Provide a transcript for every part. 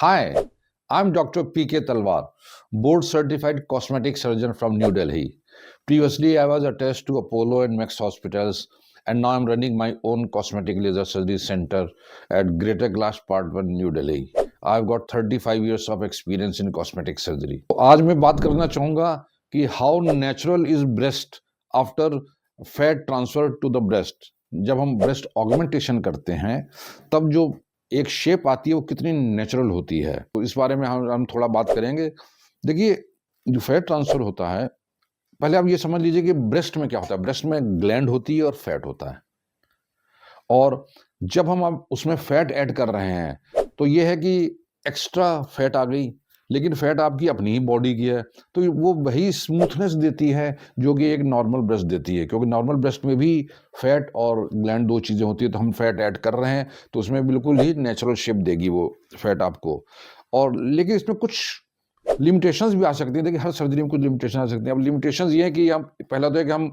Hi, I'm Dr. P.K. Talwar, board certified cosmetic surgeon from New Delhi. Previously, I was attached to Apollo and Max hospitals, and now I'm running my own cosmetic laser surgery center at Greater Glass Part 1, New Delhi. I've got 35 years of experience in cosmetic surgery. तो आज मैं बात करना चाहूँगा कि how natural is breast after fat transfer to the breast. जब हम breast augmentation करते हैं तब जो एक शेप आती है वो कितनी नेचुरल होती है, तो इस बारे में हम थोड़ा बात करेंगे। देखिए, जो फैट ट्रांसफर होता है, पहले आप ये समझ लीजिए कि ब्रेस्ट में क्या होता है। ब्रेस्ट में ग्लैंड होती है और फैट होता है, और जब हम अब उसमें फैट ऐड कर रहे हैं तो ये है कि एक्स्ट्रा फैट आ गई, लेकिन फैट आपकी अपनी ही बॉडी की है, तो वो वही स्मूथनेस देती है जो कि एक नॉर्मल ब्रेस्ट देती है, क्योंकि नॉर्मल ब्रेस्ट में भी फैट और ग्लैंड दो चीज़ें होती है। तो हम फैट ऐड कर रहे हैं तो उसमें बिल्कुल ही नेचुरल शेप देगी वो फैट आपको। और लेकिन इसमें कुछ लिमिटेशंस भी आ सकती हैं। देखिए, हर सर्जरी में कुछ लिमिटेशन आ सकती हैं। अब लिमिटेशंस ये है कि हम पहला तो है कि हम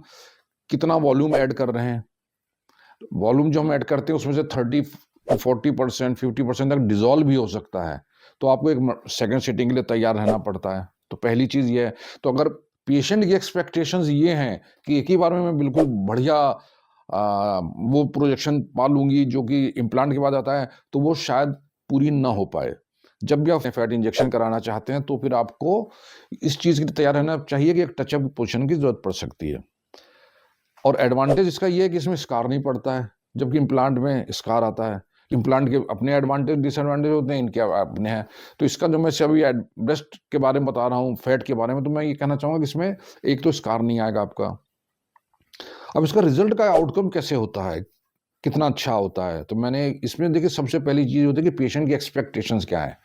कितना वॉल्यूम ऐड कर रहे हैं। वॉल्यूम जो हम ऐड करते हैं उसमें से 30-40%, 50% तक डिजॉल्व भी हो सकता है, तो आपको एक सेकंड सिटिंग के लिए तैयार रहना पड़ता है। तो पहली चीज़ ये है। तो अगर पेशेंट की एक्सपेक्टेशंस ये हैं कि एक ही बार में मैं बिल्कुल बढ़िया वो प्रोजेक्शन पा लूँगी जो कि इम्प्लांट के बाद आता है, तो वो शायद पूरी ना हो पाए। जब भी आप फैट इंजेक्शन कराना चाहते हैं तो फिर आपको इस चीज़ के लिए तैयार रहना चाहिए कि एक टचअप पोजीशन की ज़रूरत पड़ सकती है। और एडवांटेज इसका ये है कि इसमें स्कार नहीं पड़ता है, जबकि इम्प्लांट में स्कार आता है। इम्प्लांट के अपने एडवांटेज डिसएडवांटेज होते हैं, इनके अपने हैं। तो इसका जो मैं अभी ब्रेस्ट के बारे में बता रहा हूँ, फैट के बारे में, तो मैं ये कहना चाहूँगा कि इसमें एक तो स्कार नहीं आएगा आपका। अब इसका रिजल्ट का आउटकम कैसे होता है, कितना अच्छा होता है, तो मैंने इसमें देखिए सबसे पहली चीज़ होती है कि पेशेंट की एक्सपेक्टेशंस क्या है।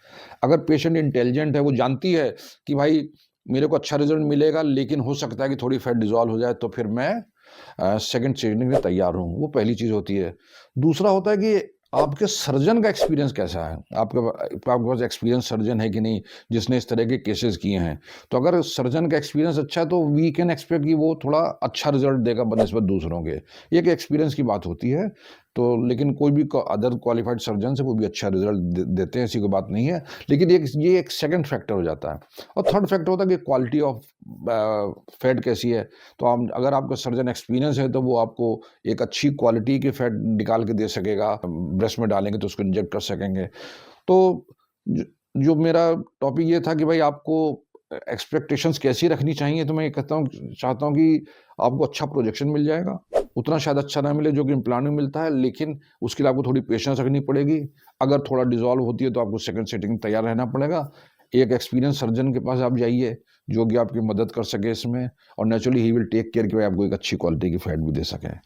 अगर पेशेंट इंटेलिजेंट है, वो जानती है कि भाई मेरे को अच्छा रिजल्ट मिलेगा, लेकिन हो सकता है कि थोड़ी फैट डिजॉल्व हो जाए, तो फिर मैं सेकंड ट्रेनिंग में तैयार हूँ, वो पहली चीज़ होती है। दूसरा होता है कि आपके सर्जन का एक्सपीरियंस कैसा है, आपके पास एक्सपीरियंस सर्जन है कि नहीं जिसने इस तरह के केसेस किए हैं। तो अगर सर्जन का एक्सपीरियंस अच्छा है तो वी कैन एक्सपेक्ट कि वो थोड़ा अच्छा रिजल्ट देगा बनस्बत दूसरों के। ये एक एक्सपीरियंस की बात होती है। तो लेकिन कोई भी अदर क्वालिफाइड सर्जन से वो भी अच्छा रिजल्ट देते हैं, ऐसी कोई बात नहीं है। लेकिन ये एक सेकंड फैक्टर हो जाता है। और थर्ड फैक्टर होता है कि क्वालिटी ऑफ फैट कैसी है। तो आप अगर आपका सर्जन एक्सपीरियंस है तो वो आपको एक अच्छी क्वालिटी की फैट निकाल के दे सकेगा। ब्रेस्ट में डालेंगे तो उसको इंजेक्ट कर सकेंगे। तो जो मेरा टॉपिक ये था कि भाई आपको एक्सपेक्टेशंस कैसी रखनी चाहिए, तो मैं ये चाहता हूँ कि आपको अच्छा प्रोजेक्शन मिल जाएगा। उतना शायद अच्छा ना मिले जो कि इम्प्लांट में मिलता है, लेकिन उसके लिए आपको थोड़ी पेशेंस रखनी पड़ेगी। अगर थोड़ा डिसॉल्व होती है तो आपको सेकंड सिटिंग तैयार रहना पड़ेगा। एक एक्सपीरियंस सर्जन के पास आप जाइए जो कि आपकी मदद कर सके इसमें, और नेचुरली ही विल टेक केयर कि भाई आपको एक अच्छी क्वालिटी की फैट भी दे सके।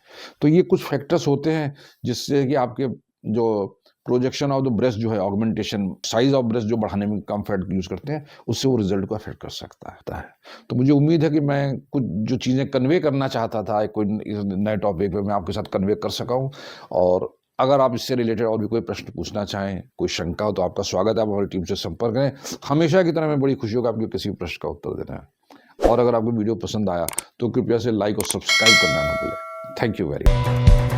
तो ये कुछ फैक्टर्स होते हैं जिससे कि आपके जो प्रोजेक्शन ऑफ द ब्रेस्ट जो है, ऑगमेंटेशन साइज ऑफ ब्रेस्ट जो बढ़ाने में कम फैट यूज करते हैं, उससे वो रिजल्ट को अफेक्ट कर सकता है। तो मुझे उम्मीद है कि मैं कुछ जो चीज़ें कन्वे करना चाहता था कोई नए टॉपिक पे, मैं आपके साथ कन्वे कर सका हूँ। और अगर आप इससे रिलेटेड और भी कोई प्रश्न पूछना चाहें, कोई शंका हो, तो आपका स्वागत है, आप हमारी टीम से संपर्क करें। हमेशा की तरह मैं बड़ी खुशी होगा आपके किसी भी प्रश्न का उत्तर देना है। और अगर आपको वीडियो पसंद आया तो कृपया से लाइक और सब्सक्राइब करना ना भूलें। Thank you very much.